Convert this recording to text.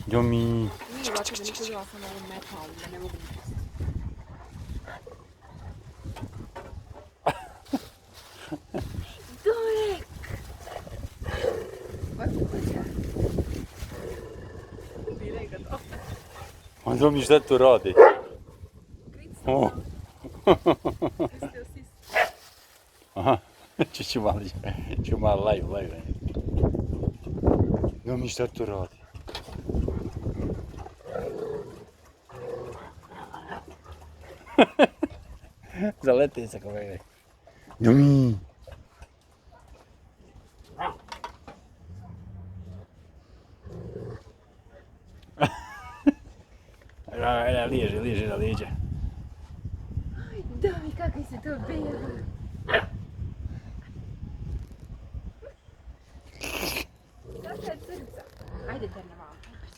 Jomi. Nije ovako da nisam žela sam ovom metalu, da ne mogu ništa. Dorek! Diraj ga to. On Jomi šta tu radi? Kricno. Pustio si se. Aha, ću malo live. Jomi šta tu radi? Zaleti se kako je. Jomi. Liježe na lijeđa. Daj, kakvi se to bira. Sada je crca. Ajde, Terna.